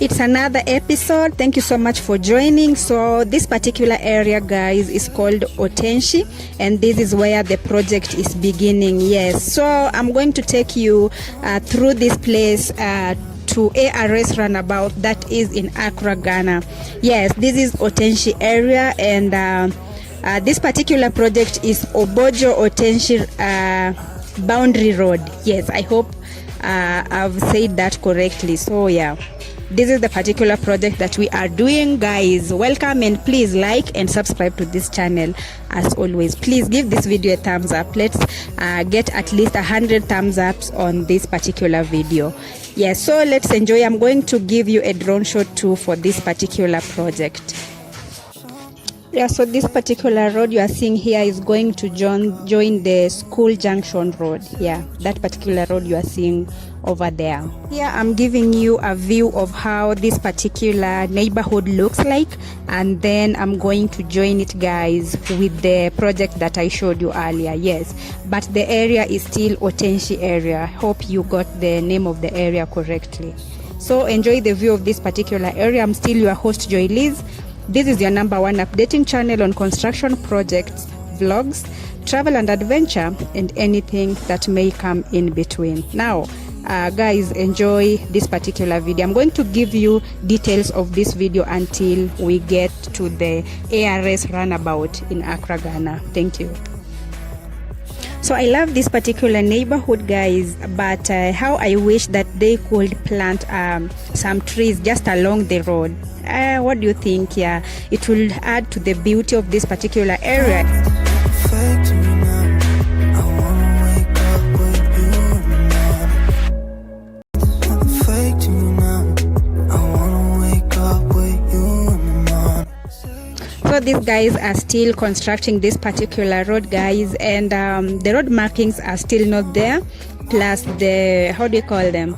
It's another episode. Thank you so much for joining. So this particular area, guys, is called Otenshi, and this is where the project is beginning. Yes, so I'm going to take you through this place to ARS Runabout that is in Accra, Ghana. Yes, this is Otenshi area, and this particular project is Obojo Otenshi Boundary Road. Yes, I hope I've said that correctly. So yeah, this is the particular project that we are doing, guys. Welcome, and please like and subscribe to this channel. As always, please give this video a thumbs up. Let's get at least 100 thumbs ups on this particular video. Yes, so let's enjoy. I'm going to give you a drone shot too for this particular project. Yeah, so this particular road you are seeing here is going to join the School Junction Road. Yeah, that particular road you are seeing over there. Here I'm giving you a view of how this particular neighborhood looks like, and then I'm going to join it, guys, with the project that I showed you earlier. Yes, but the area is still Otenshi area. Hope you got the name of the area correctly. So enjoy the view of this particular area. I'm still your host, Joy Liz. This is your #1 updating channel on construction projects, vlogs, travel and adventure, and anything that may come in between. Now, guys, enjoy this particular video. I'm going to give you details of this video until we get to the ARS Runabout in Accra, Ghana. Thank you. So I love this particular neighborhood, guys, but how I wish that they could plant some trees just along the road. What do you think? Yeah, it will add to the beauty of this particular area. So these guys are still constructing this particular road, guys, and the road markings are still not there, plus the, how do you call them,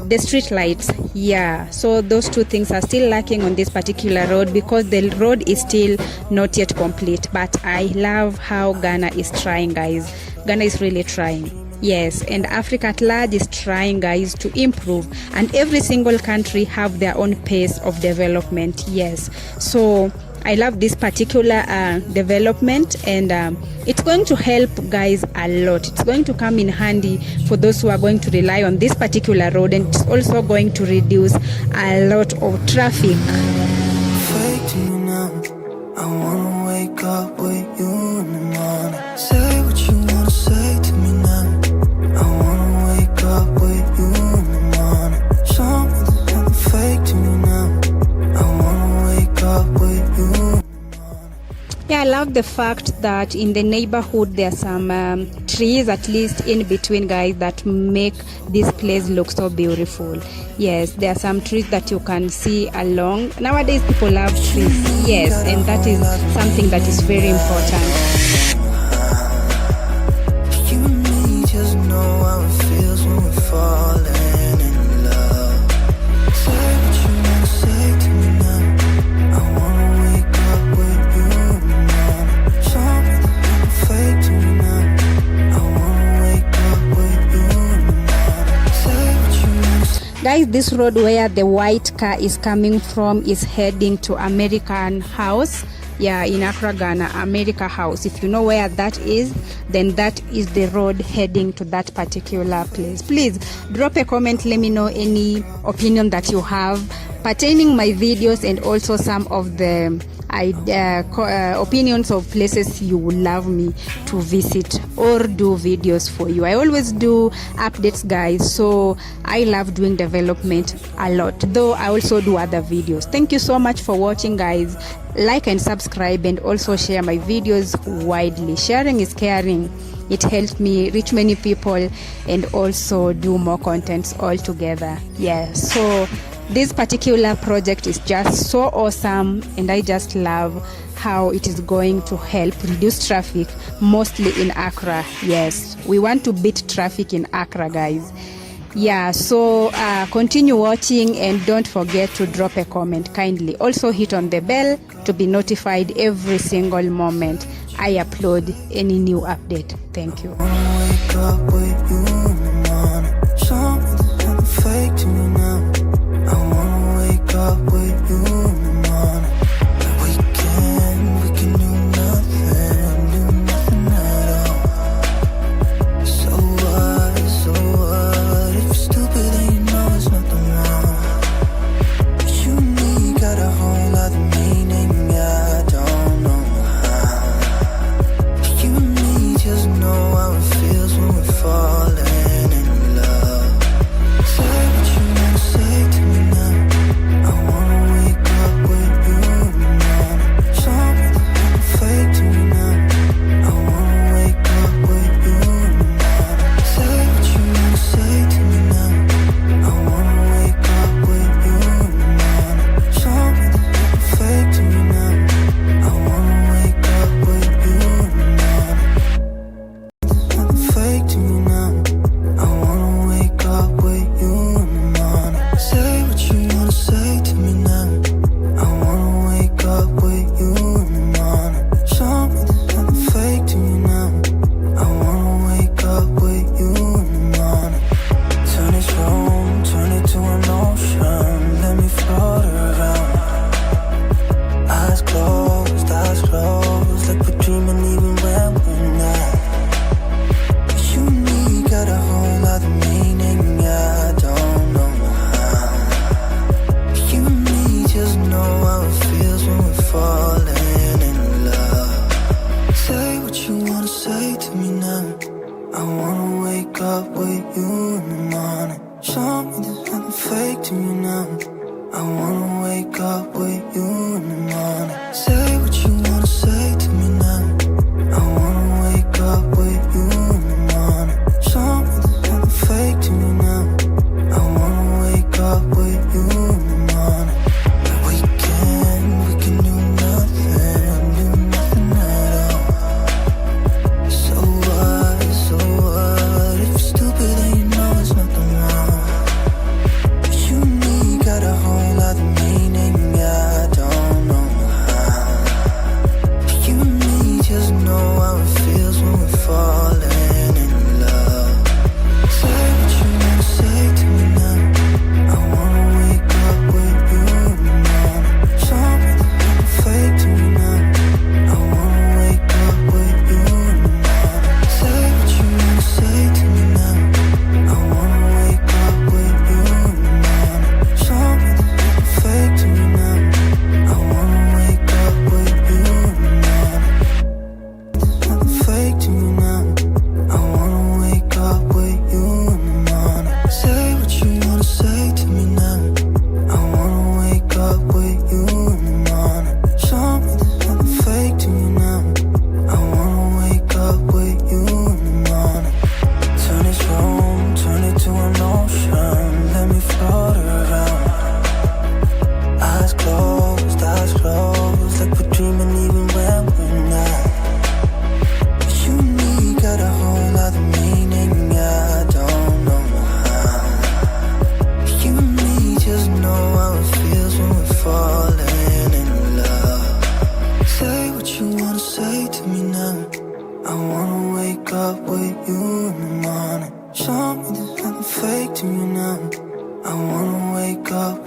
the street lights. Yeah, so those two things are still lacking on this particular road because the road is still not yet complete. But I love how Ghana is trying, guys. Ghana is really trying. Yes, and Africa at large is trying, guys, to improve, and every single country have their own pace of development. Yes, so I love this particular development, and it's going to help, guys, a lot. It's going to come in handy for those who are going to rely on this particular road, and it's also going to reduce a lot of traffic. I wanna wake up with you in the morning. Say what you wanna say to me now. I wanna wake up with you in the morning. Show me there's nothing fake to me now. I wanna wake up with you in the morning. Yeah, I love the fact that in the neighborhood there are some trees, at least in between, guys, that make this place look so beautiful. Yes, there are some trees that you can see along. Nowadays people love trees. Yes, and that is something that is very important. Guys, this road where the white car is coming from is heading to American House. Yeah, in Accra, Ghana, America House. If you know where that is, then that is the road heading to that particular place. Please drop a comment. Let me know any opinion that you have pertaining my videos, and also some of the opinions of places you would love me to visit or do videos for you. I always do updates, guys, so I love doing development a lot, though I also do other videos. Thank you so much for watching, guys. Like and subscribe, and also share my videos widely. Sharing is caring. It helps me reach many people and also do more contents all together. Yeah, so this particular project is just so awesome, and I just love how it is going to help reduce traffic, mostly in Accra. Yes, we want to beat traffic in Accra, guys. Yeah, so continue watching, and don't forget to drop a comment kindly. Also hit on the bell to be notified every single moment I upload any new update. Thank you. I wanna me now. I wanna wake up with you in the morning. Say what you wanna say to me now. I wanna wake up with you in the morning. Show me there's nothing fake to me now. I wanna wake up with you in the morning. We can do nothing at all. So what, if you're stupid then you know there's nothing wrong. You and me got a whole lot of meaning, I don't know how. You and me just know how it feels when we're falling in love. Say what you wanna say to me now. I wanna wake up with you in the morning. Show me there's nothing fake to me now. I wanna wake up with you in the morning. Say what you wanna say to me now. I wanna wake up with you in the morning. Show me there's nothing fake to me now. I wanna wake up with you in the morning. There's nothing fake to me now. I wanna wake up with you in the morning. Say what you wanna say to me now. I wanna wake up with you in the morning. Show me there's nothing fake to me now. I wanna wake up with you in the morning. Turn this room, turn it to an ocean. Let me float around. Eyes closed, like we're dreaming even when we're not. You and me got a whole lot of meaning, I don't know how. You and me just know how it feels when we're falling in love. Say what you wanna say to me now. I wanna wake up with you in the morning. Show me there's nothing fake to me now. I wanna wake up